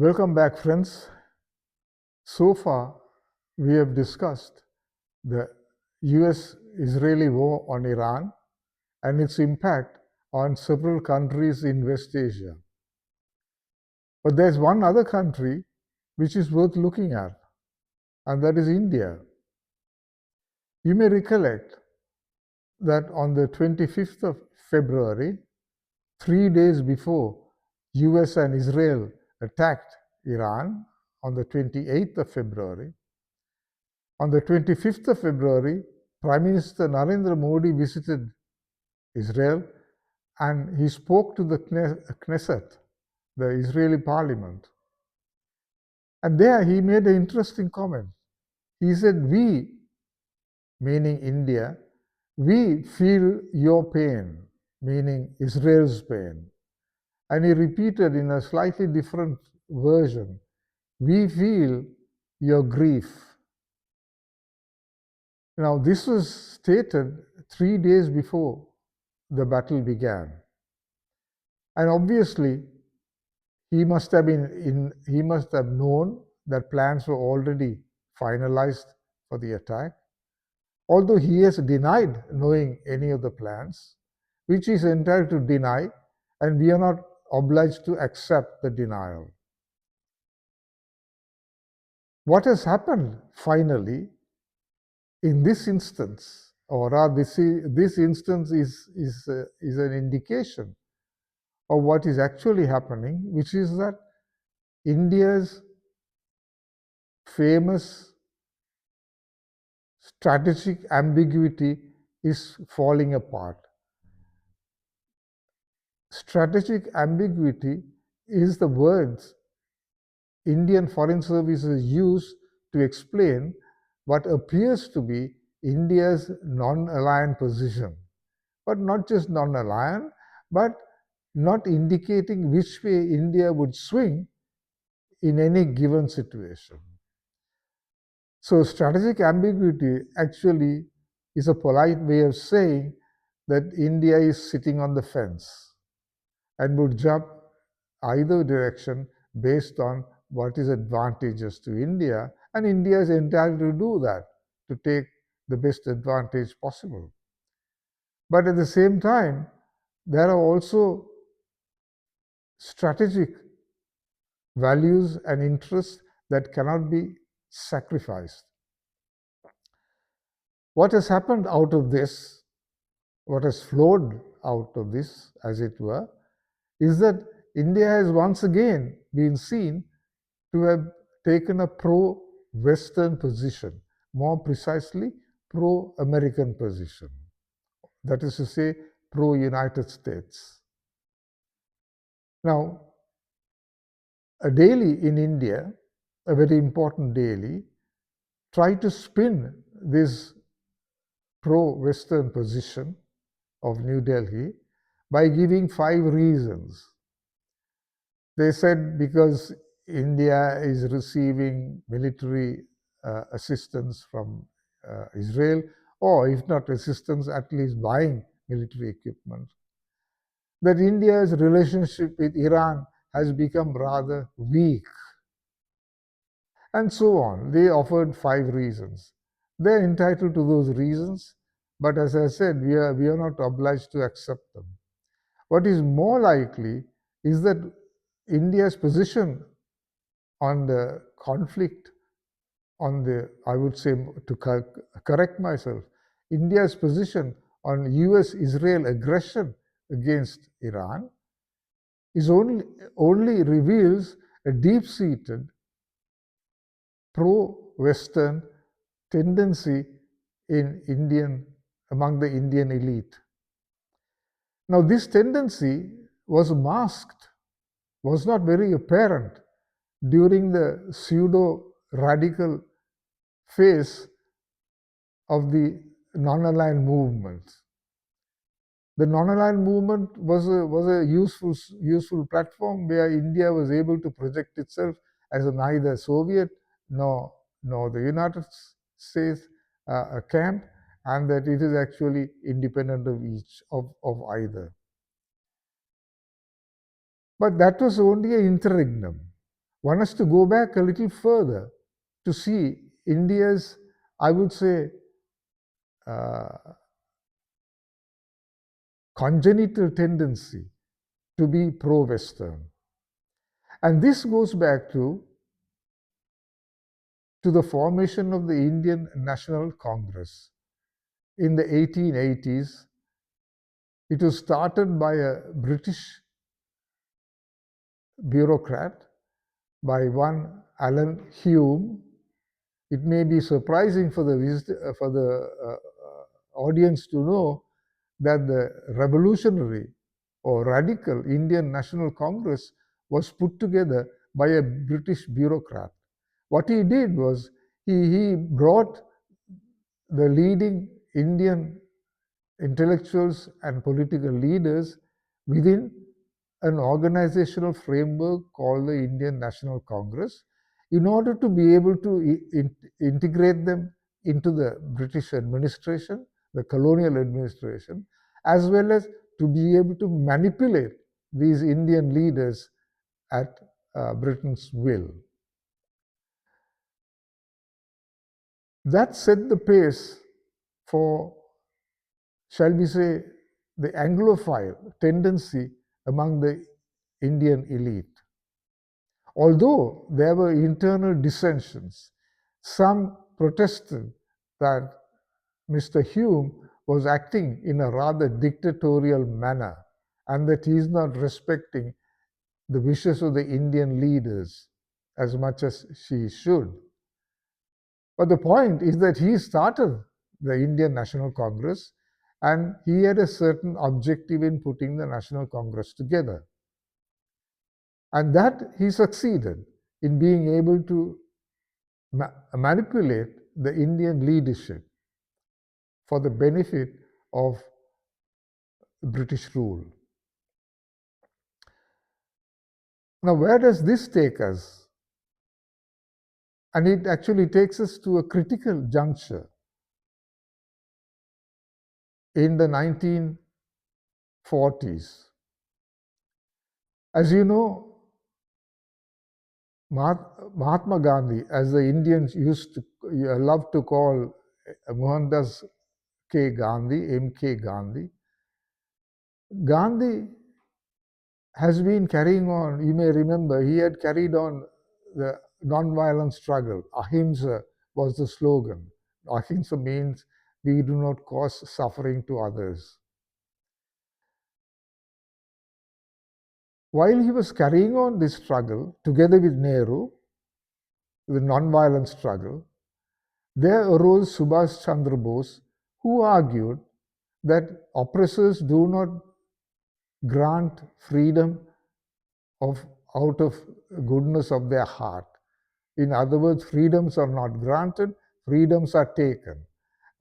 Welcome back, friends. So far, we have discussed the US Israeli war on Iran and its impact on several countries in West Asia. But there's one other country which is worth looking at, and that is India. You may recollect that on the 25th of February, 3 days before US and Israel attacked Iran on the 28th of February, on the 25th of February, Prime Minister Narendra Modi visited Israel and he spoke to the Knesset, the Israeli parliament. And there he made an interesting comment. He said, "We, meaning India, we feel your pain, meaning Israel's pain." And he repeated in a slightly different version, "We feel your grief." Now, this was stated 3 days before the battle began. And obviously, he must have known that plans were already finalized for the attack, although he has denied knowing any of the plans, which he is entitled to deny, and we are not obliged to accept the denial. What has happened finally in this instance, or rather, this instance is an indication of what is actually happening, which is that India's famous strategic ambiguity is falling apart. Strategic ambiguity is the words Indian foreign services use to explain what appears to be India's non-aligned position. But not just non-aligned, but not indicating which way India would swing in any given situation. So strategic ambiguity actually is a polite way of saying that India is sitting on the fence and would jump either direction based on what is advantageous to India, and India is entitled to do that, to take the best advantage possible. But at the same time, there are also strategic values and interests that cannot be sacrificed. What has happened out of this, what has flowed out of this, as it were, is that India has once again been seen to have taken a pro-Western position, more precisely, pro-American position. That is to say, pro-United States. Now, a daily in India, a very important daily, tried to spin this pro-Western position of New Delhi by giving 5 reasons. They said because India is receiving military assistance from Israel, or if not assistance, at least buying military equipment, that India's relationship with Iran has become rather weak, and so on. They offered 5 reasons. They're entitled to those reasons, but as I said, we are not obliged to accept them. What is more likely is that India's position on the conflict, I would say, to correct myself, India's position on US-Israel aggression against Iran is only reveals a deep-seated pro-Western tendency among the Indian elite. Now, this tendency was masked, was not very apparent during the pseudo-radical phase of the non-aligned movement. The non-aligned movement was a useful platform where India was able to project itself as neither Soviet nor the United States camp, and that it is actually independent of each of either. But that was only an interregnum. One has to go back a little further to see India's, I would say, uh, congenital tendency to be pro Western. And this goes back to the formation of the Indian National Congress in the 1880s. It was started by a British bureaucrat, by one Alan Hume. It may be surprising for the audience to know that the revolutionary or radical Indian National Congress was put together by a British bureaucrat. What he did was he brought the leading Indian intellectuals and political leaders within an organizational framework called the Indian National Congress in order to be able to integrate them into the British administration, the colonial administration, as well as to be able to manipulate these Indian leaders at Britain's will. That set the pace for, shall we say, the Anglophile tendency among the Indian elite. Although there were internal dissensions, some protested that Mr. Hume was acting in a rather dictatorial manner and that he is not respecting the wishes of the Indian leaders as much as she should. But the point is that he started the Indian National Congress and he had a certain objective in putting the National Congress together. And that he succeeded in being able to manipulate the Indian leadership for the benefit of British rule. Now, where does this take us? And it actually takes us to a critical juncture in the 1940s. As you know, Mahatma Gandhi, as the Indians used to love to call Mohandas K. Gandhi, M.K. Gandhi, Gandhi has been carrying on, you may remember, he had carried on the non-violent struggle. Ahimsa was the slogan. Ahimsa means we do not cause suffering to others. While he was carrying on this struggle together with Nehru, the non-violent struggle, there arose Subhash Chandra Bose, who argued that oppressors do not grant freedom out of goodness of their heart. In other words, freedoms are not granted, freedoms are taken.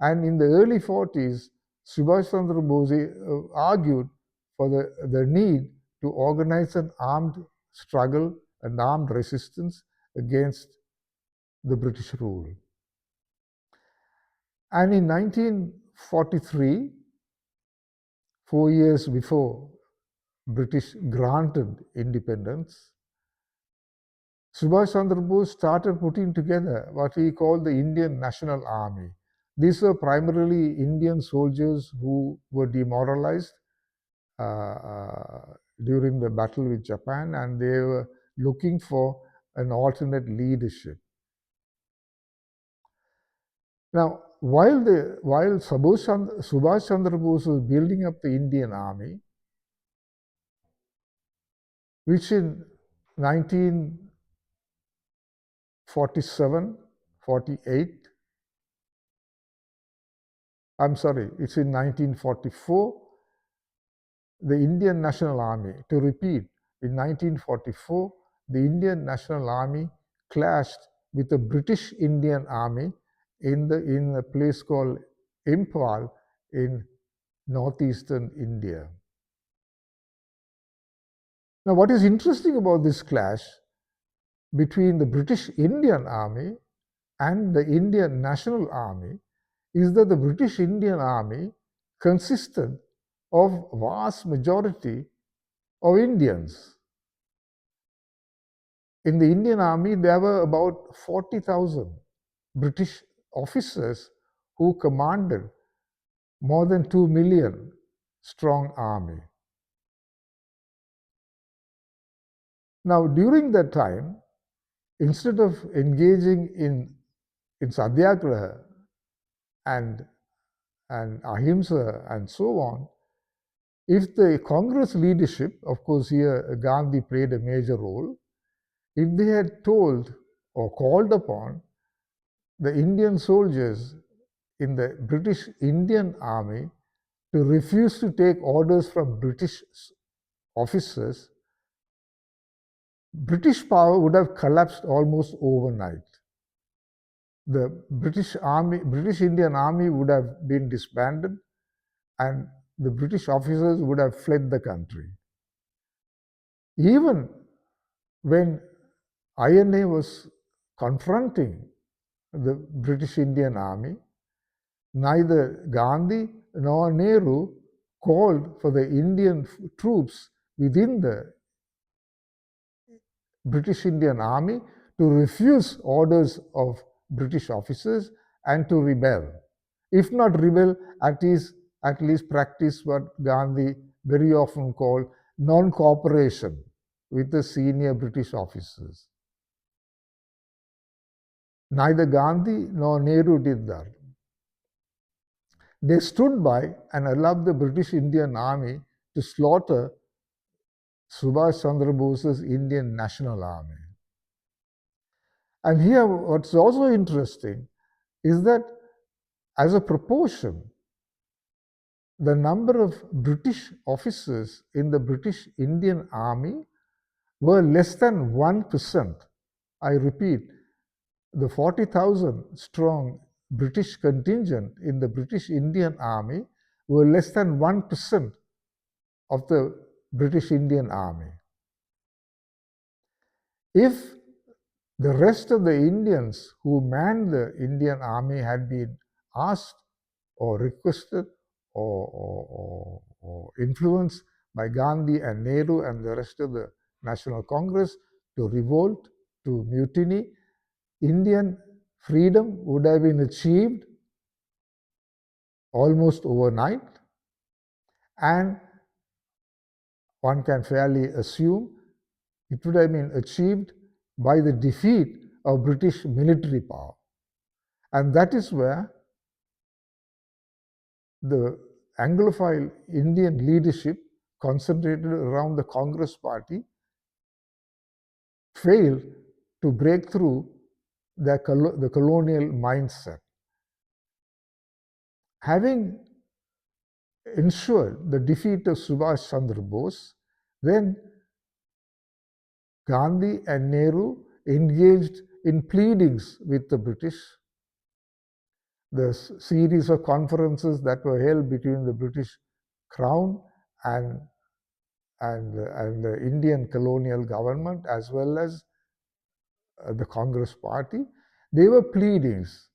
And in the early 40s, Subhash Chandra Bose argued for the need to organize an armed struggle, an armed resistance against the British rule. And in 1943, 4 years before British granted independence, Subhash Chandra Bose started putting together what he called the Indian National Army. These were primarily Indian soldiers who were demoralized during the battle with Japan, and they were looking for an alternate leadership. Now, while Subhash Chandra Bose was building up the Indian Army, which in 1947, 48, I'm sorry, it's in 1944, the Indian National Army, to repeat, in 1944, the Indian National Army clashed with the British Indian Army in a place called Imphal in northeastern India. Now, what is interesting about this clash between the British Indian Army and the Indian National Army is that the British Indian Army consisted of vast majority of Indians. in the Indian Army, there were about 40,000 British officers who commanded more than 2 million strong army. Now, during that time, instead of engaging in satyagraha and ahimsa and so on, if the Congress leadership, of course here Gandhi played a major role, if they had told or called upon the Indian soldiers in the British Indian Army to refuse to take orders from British officers, British power would have collapsed almost overnight. The British Indian Army would have been disbanded, and the British officers would have fled the country. Even when INA was confronting the British Indian Army, neither Gandhi nor Nehru called for the Indian troops within the British Indian Army to refuse orders of British officers and to rebel. If not rebel, at least practice what Gandhi very often called non-cooperation with the senior British officers. Neither Gandhi nor Nehru did that. They stood by and allowed the British Indian Army to slaughter Subhash Chandra Bose's Indian National Army. And here, what's also interesting is that as a proportion, the number of British officers in the British Indian Army were less than 1%. I repeat, the 40,000 strong British contingent in the British Indian Army were less than 1% of the British Indian Army. If the rest of the Indians who manned the Indian Army had been asked or requested or influenced by Gandhi and Nehru and the rest of the National Congress to revolt, to mutiny, Indian freedom would have been achieved almost overnight, and one can fairly assume it would have been achieved by the defeat of British military power. And that is where the Anglophile Indian leadership concentrated around the Congress party failed to break through the colonial mindset. Having ensured the defeat of Subhash Chandra Bose, then Gandhi and Nehru engaged in pleadings with the British. The series of conferences that were held between the British Crown and the Indian colonial government, as well as the Congress party, they were pleadings.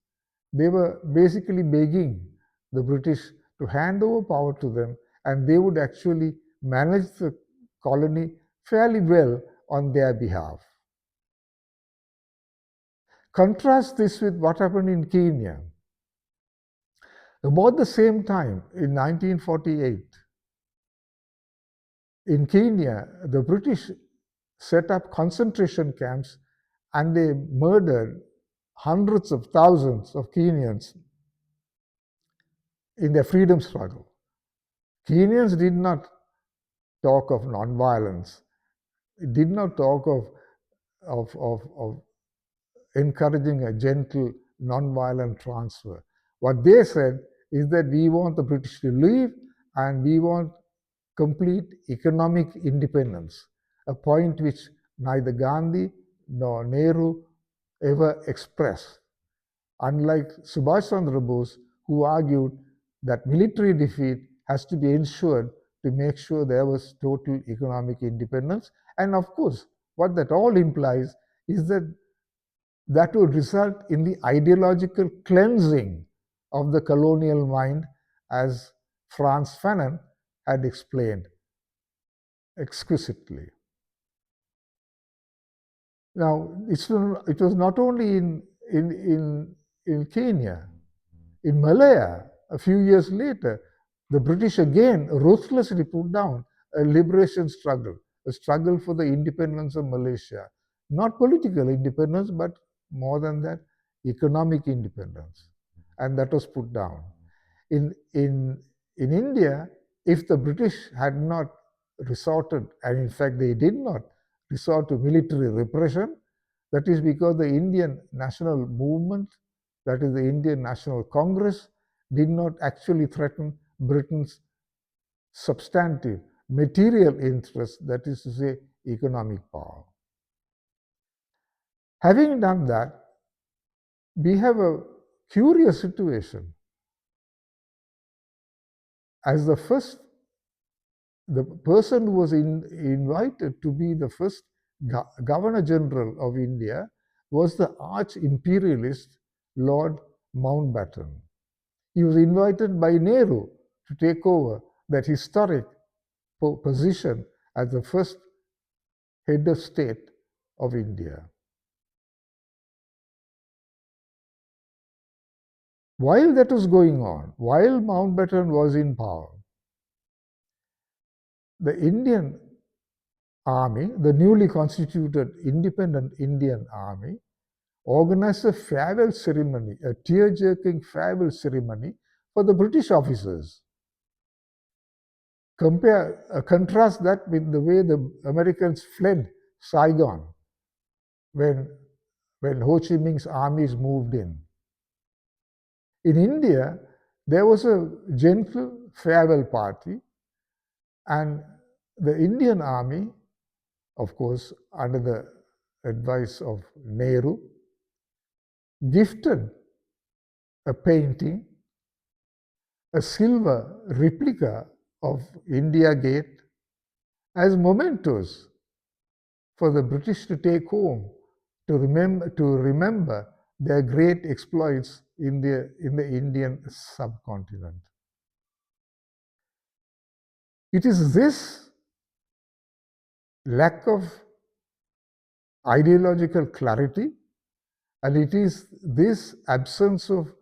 They were basically begging the British to hand over power to them, and they would actually manage the colony fairly well on their behalf. Contrast this with what happened in Kenya. About the same time, in 1948, in Kenya, the British set up concentration camps and they murdered hundreds of thousands of Kenyans in their freedom struggle. Kenyans did not talk of nonviolence. It did not talk of encouraging a gentle, nonviolent transfer. What they said is that we want the British to leave and we want complete economic independence, a point which neither Gandhi nor Nehru ever expressed. Unlike Subhash Chandra Bose, who argued that military defeat has to be ensured to make sure there was total economic independence. And of course, what that all implies is that would result in the ideological cleansing of the colonial mind, as Frantz Fanon had explained exquisitely. Now, it was not only in Kenya, in Malaya, a few years later, the British again ruthlessly put down a liberation struggle, a struggle for the independence of Malaysia. Not political independence, but more than that, economic independence. And that was put down. In, in, in India, if the British had not resorted, and in fact they did not resort to military repression, that is because the Indian national movement, that is the Indian National Congress, did not actually threaten Britain's substantive material interests, that is to say, economic power. Having done that, we have a curious situation. As the person who was invited to be the first Governor General of India was the arch imperialist Lord Mountbatten. He was invited by Nehru to take over that historic position as the first head of state of India. While that was going on, while Mountbatten was in power, the Indian army, the newly constituted independent Indian army, organized a farewell ceremony, a tear-jerking farewell ceremony for the British officers. Contrast that with the way the Americans fled Saigon when Ho Chi Minh's armies moved in. In India, there was a gentle farewell party, and the Indian army, of course, under the advice of Nehru, gifted a painting, a silver replica of India Gate, as mementos for the British to take home to remember their great exploits in the Indian subcontinent. It is this lack of ideological clarity, and it is this absence of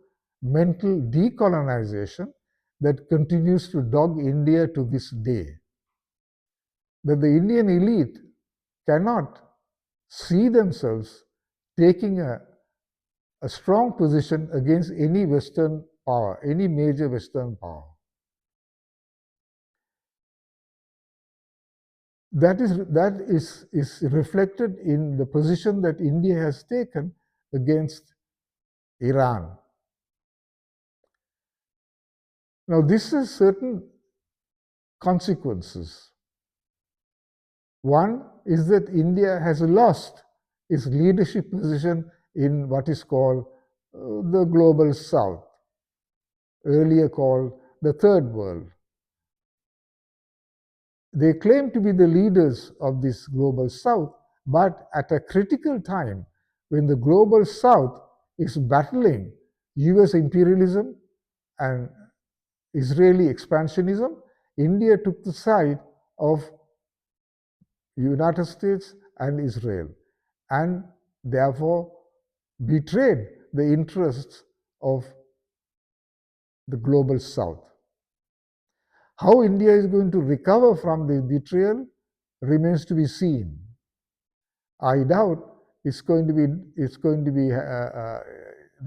mental decolonization that continues to dog India to this day. That the Indian elite cannot see themselves taking a strong position against any Western power, any major Western power. That is reflected in the position that India has taken against Iran. Now, this has certain consequences. One is that India has lost its leadership position in what is called the global south, earlier called the third world. They claim to be the leaders of this global south, but at a critical time when the global south is battling US imperialism and Israeli expansionism, India took the side of United States and Israel, and therefore betrayed the interests of the global south. How India is going to recover from this betrayal remains to be seen. I doubt they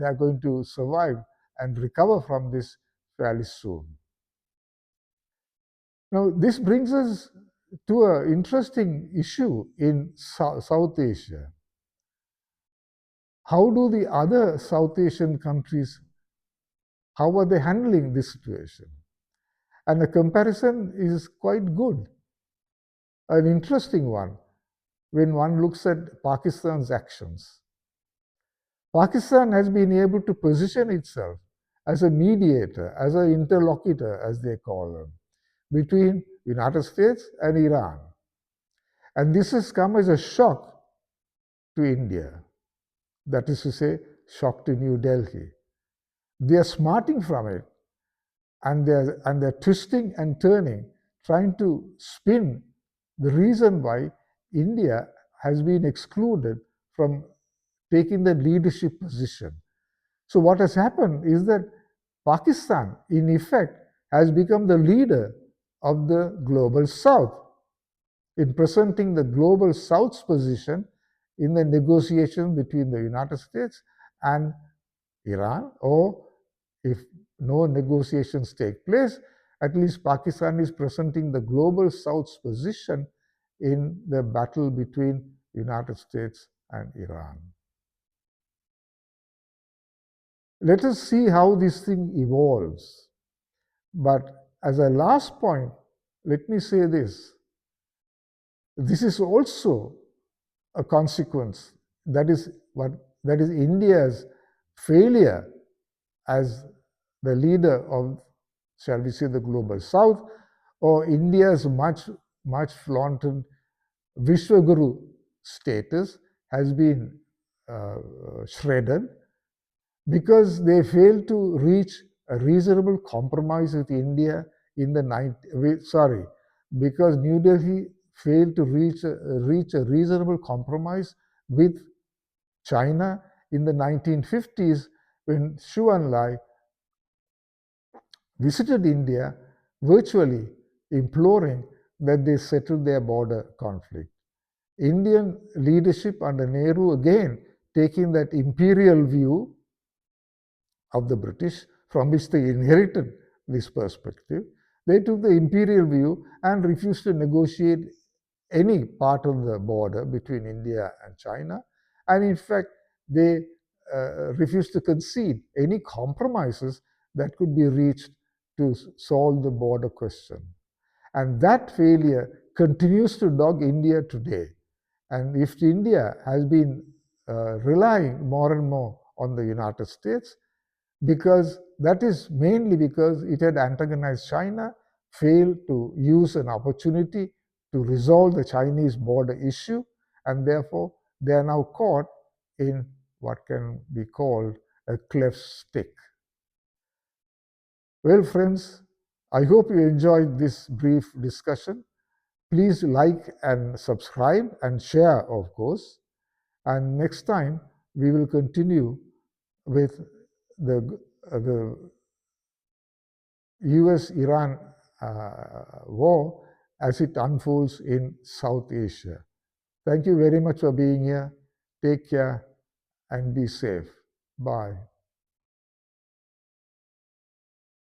are going to survive and recover from this fairly soon. Now, this brings us to an interesting issue in South Asia. How do the other South Asian countries, how are they handling this situation? And the comparison is quite good, an interesting one, when one looks at Pakistan's actions. Pakistan has been able to position itself as a mediator, as an interlocutor, as they call them, between United States and Iran. And this has come as a shock to India, that is to say, shock to New Delhi. They are smarting from it, and they're twisting and turning, trying to spin the reason why India has been excluded from taking the leadership position. So, what has happened is that Pakistan, in effect, has become the leader of the global south in presenting the global south's position in the negotiation between the United States and Iran, or if no negotiations take place, at least Pakistan is presenting the global south's position in the battle between United States and Iran. Let us see how this thing evolves. But as a last point, let me say this. This is also a consequence. That is India's failure as the leader of, shall we say, the global south, or India's much flaunted Vishwaguru status has been shredded because they failed to reach a reasonable compromise with India in the because New Delhi failed to reach a reasonable compromise with China in the 1950s when Xu Enlai visited India virtually imploring that they settle their border conflict. Indian leadership under Nehru again taking that imperial view of the British from which they inherited this perspective. They took the imperial view and refused to negotiate any part of the border between India and China. And in fact, they refused to concede any compromises that could be reached to solve the border question. And that failure continues to dog India today. And if India has been relying more and more on the United States, because that is mainly because it had antagonized China, failed to use an opportunity to resolve the Chinese border issue, and therefore they are now caught in what can be called a cleft stick. Well, friends, I hope you enjoyed this brief discussion. Please like and subscribe and share, of course. And next time we will continue with the US-Iran war as it unfolds in South Asia. Thank you very much for being here. Take care and be safe. Bye.